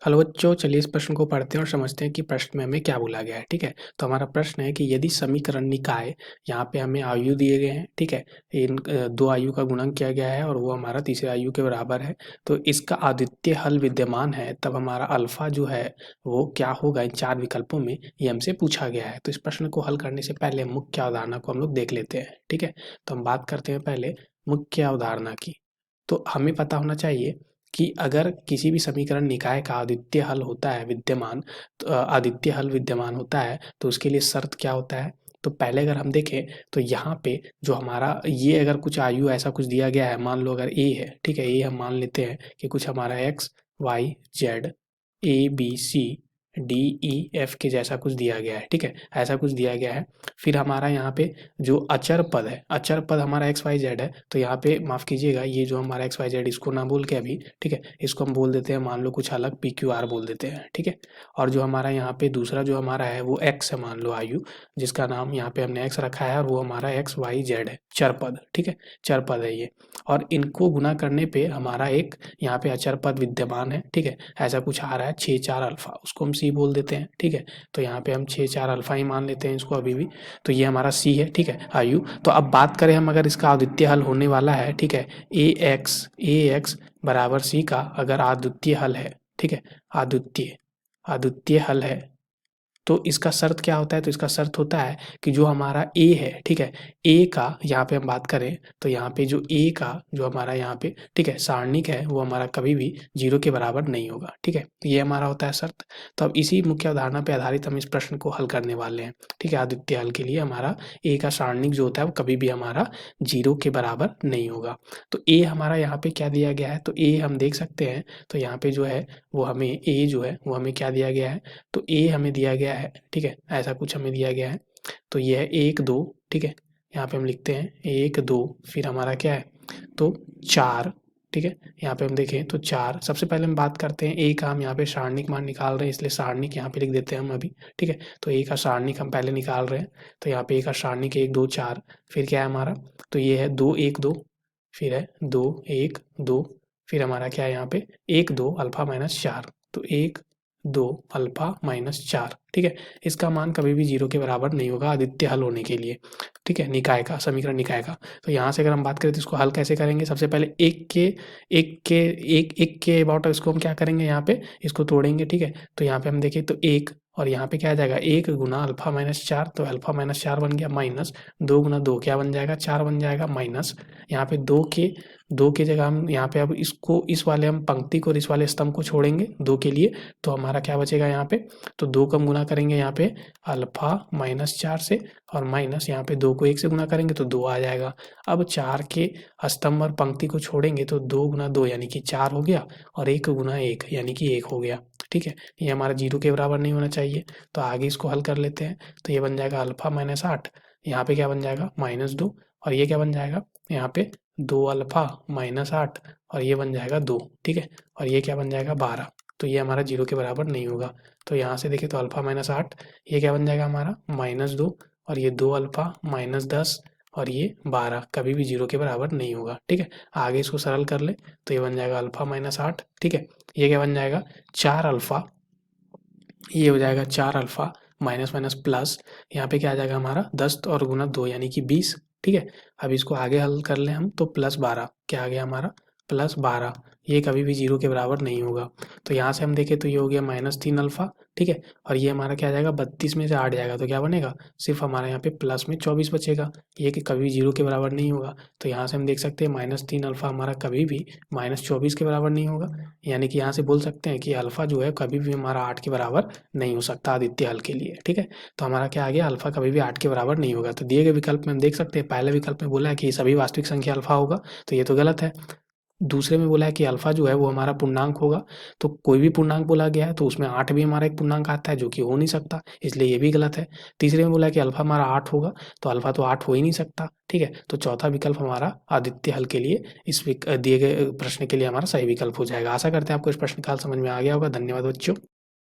Hello बच्चों, चलिए इस प्रश्न को पढ़ते हैं और समझते हैं कि प्रश्न में हमें क्या बोला गया है। ठीक है, तो हमारा प्रश्न है कि यदि समीकरण निकाय, यहाँ पे हमें आयु दिए गए हैं। ठीक है, इन दो आयु का गुणन किया गया है और वो हमारा तीसरे आयु के बराबर है। तो इसका अद्वितीय हल विद्यमान है, तब हमारा अल्फा जो है वो क्या होगा इन चार विकल्पों में, ये हमसे पूछा गया है। तो इस प्रश्न को हल करने से पहले मुख्य अवधारणा को हम लोग देख लेते हैं। ठीक है, तो हम बात करते हैं पहले मुख्य अवधारणा की। तो हमें पता होना चाहिए कि अगर किसी भी समीकरण निकाय का अद्वितीय हल होता है विद्यमान, तो अद्वितीय हल विद्यमान होता है तो उसके लिए शर्त क्या होता है। तो पहले अगर हम देखें तो यहाँ पे जो हमारा ये अगर कुछ आयु ऐसा कुछ दिया गया है, मान लो अगर ए है। ठीक है, ए हम मान लेते हैं कि कुछ हमारा X Y Z A B C D E F के जैसा कुछ दिया गया है। ठीक है, ऐसा कुछ दिया गया है। फिर हमारा यहाँ पे जो अचर पद है, अचर पद हमारा एक्स वाई जेड है। तो यहाँ पे माफ़ कीजिएगा, ये जो हमारा एक्स वाई जेड इसको ना बोल के अभी, ठीक है, इसको हम बोल देते हैं, मान लो कुछ अलग पी क्यू आर बोल देते हैं। ठीक है, और जो हमारा यहाँ पे दूसरा जो हमारा है वो एक्स है, मान लो आयु, जिसका नाम यहाँ पे हमने एक्स रखा है और वो हमारा एक्स वाई जेड है, चर पद। ठीक है, चर पद है ये। और इनको गुना करने पे हमारा एक यहाँ पे अचर पद विद्यमान है। ठीक है, ऐसा कुछ आ रहा है 6 4 अल्फा, उसको हम सी बोल देते हैं। ठीक है, तो यहाँ पे हम 6 4 अल्फा ही मान लेते हैं इसको अभी भी। तो ये हमारा सी है। ठीक है, आयु। तो अब बात करें हम, अगर इसका अद्वितीय हल होने वाला है, ठीक है, ए एक्स बराबर सी का अगर अद्वितीय हल है, ठीक है, अद्वितीय अद्वितीय हल है, तो इसका शर्त क्या होता है। तो इसका शर्त होता है कि जो हमारा ए है, ठीक है, ए का यहाँ पे हम बात करें तो यहाँ पे जो ए का जो हमारा यहाँ पे, ठीक है, सारणिक है, वो हमारा कभी भी 0 के बराबर नहीं होगा। ठीक है, तो ये हमारा होता है शर्त। तो अब इसी मुख्य अवधारणा पे आधारित हम इस प्रश्न को हल करने वाले हैं। ठीक है, अद्वितीय हल के लिए हमारा ए का सारणिक जो होता है वो कभी भी हमारा 0 के बराबर नहीं होगा। तो ए हमारा यहाँ पे क्या दिया गया है, तो ए हम देख सकते हैं। तो यहाँ पे जो है वो हमें ए जो है वो हमें क्या दिया गया है, तो ए हमें दिया गया है। ठीक है, ऐसा कुछ हमें दिया गया है। तो ये है 1 2। ठीक है, यहाँ पे हम लिखते हैं 1 2, फिर हमारा क्या है, तो 4। ठीक है, यहाँ पे हम देखें तो 4। सबसे पहले हम बात करते हैं ए का, हम यहाँ पे सारणिक मान निकाल रहे हैं, इसलिए सारणिक यहाँ पे लिख देते हैं हम अभी। ठीक है, तो ए का सारणिक हम पहले निकाल रहे हैं। तो यहाँ पे ए का सारणिक 1 2 4, फिर क्या है हमारा, तो ये है 2 1 2, फिर है 2 1 2, फिर हमारा क्या है यहाँ पे 1 2 अल्फा माइनस 4। तो 1 2 अल्फा माइनस 4। ठीक है, इसका मान कभी भी 0 के बराबर नहीं होगा अद्वितीय हल होने के लिए। ठीक है, निकाय का, समीकरण निकाय का। तो यहाँ से अगर हम बात करें तो इसको हल कैसे करेंगे, सबसे पहले एक के अबाउट इसको हम क्या करेंगे, यहाँ पे इसको तोड़ेंगे। ठीक है, तो यहाँ पे हम देखें तो 1 और यहाँ पे क्या आ जाएगा 1 गुना अल्फा माइनस 4, तो अल्फा माइनस 4 बन गया, माइनस 2 गुना 2 क्या बन जाएगा 4 बन जाएगा, माइनस यहाँ पे 2 के जगह हम यहाँ पे अब इसको, इस वाले हम पंक्ति को और इस वाले स्तंभ को छोड़ेंगे 2 के लिए। तो हमारा क्या बचेगा यहाँ पे, तो 2 का हम गुना करेंगे यहाँ पे अल्फा माइनस 4 से, और माइनस यहाँ पे 2 को 1 से गुना करेंगे तो 2 आ जाएगा। अब 4 के स्तंभ और पंक्ति को छोड़ेंगे तो 2 गुना 2 यानी कि 4 हो गया, और 1 गुना 1 यानी कि 1 हो गया। ठीक है, ये हमारा 0 के बराबर नहीं होना चाहिए। तो आगे इसको हल कर लेते हैं। तो ये बन जाएगा अल्फा माइनस 8, यहाँ पे क्या बन जाएगा माइनस 2, और ये क्या बन जाएगा यहाँ पे 2 अल्फा माइनस 8, और ये बन जाएगा 2। ठीक है, और ये क्या बन जाएगा 12। तो ये हमारा 0 के बराबर नहीं होगा। तो यहाँ से देखें तो अल्फा माइनस 8, ये क्या बन जाएगा हमारा माइनस 2, और ये 2 अल्फा माइनस 10, और ये 12 कभी भी 0 के बराबर नहीं होगा। ठीक है, आगे इसको सरल कर ले तो ये बन जाएगा अल्फा माइनस 8। ठीक है, ये क्या बन जाएगा 4 अल्फा, ये हो जाएगा 4 अल्फा माइनस माइनस प्लस, यहाँ पे क्या आ जाएगा हमारा 10 और गुना 2 यानी कि 20। ठीक है, अब इसको आगे हल कर लें हम तो प्लस 12 क्या आ गया हमारा प्लस 12, ये कभी भी 0 के बराबर नहीं होगा। तो यहाँ से हम देखें तो ये हो गया माइनस 3 अल्फा। ठीक है, और ये हमारा क्या आ जाएगा 32 में से 8 जाएगा तो क्या बनेगा, सिर्फ हमारे यहाँ पे प्लस में 24 बचेगा, ये कि कभी 0 के बराबर नहीं होगा। तो यहाँ से हम देख सकते हैं माइनस 3 अल्फा हमारा कभी भी माइनस 24 के बराबर नहीं होगा, यानी कि यहाँ से बोल सकते हैं कि अल्फा जो है कभी भी हमारा 8 के बराबर नहीं हो सकता अद्वितीय हल के लिए। ठीक है, तो हमारा क्या आ गया अल्फा कभी भी 8 के बराबर नहीं होगा। तो दिए गए विकल्प में हम देख सकते हैं, पहले विकल्प में बोला है कि सभी वास्तविक संख्या अल्फा होगा, तो ये तो गलत है। दूसरे में बोला है कि अल्फा जो है वो हमारा पूर्णांक होगा, तो कोई भी पूर्णांक बोला गया है तो उसमें 8 भी हमारा एक पूर्णांक आता है जो कि हो नहीं सकता, इसलिए ये भी गलत है। तीसरे में बोला है कि अल्फा हमारा 8 होगा, तो अल्फा तो 8 हो ही नहीं सकता। ठीक है, तो चौथा विकल्प हमारा अद्वितीय हल के लिए इस दिए गए प्रश्न के लिए हमारा सही विकल्प हो जाएगा। आशा करते हैं आपको इस प्रश्न का हल समझ में आ गया होगा। धन्यवाद बच्चों।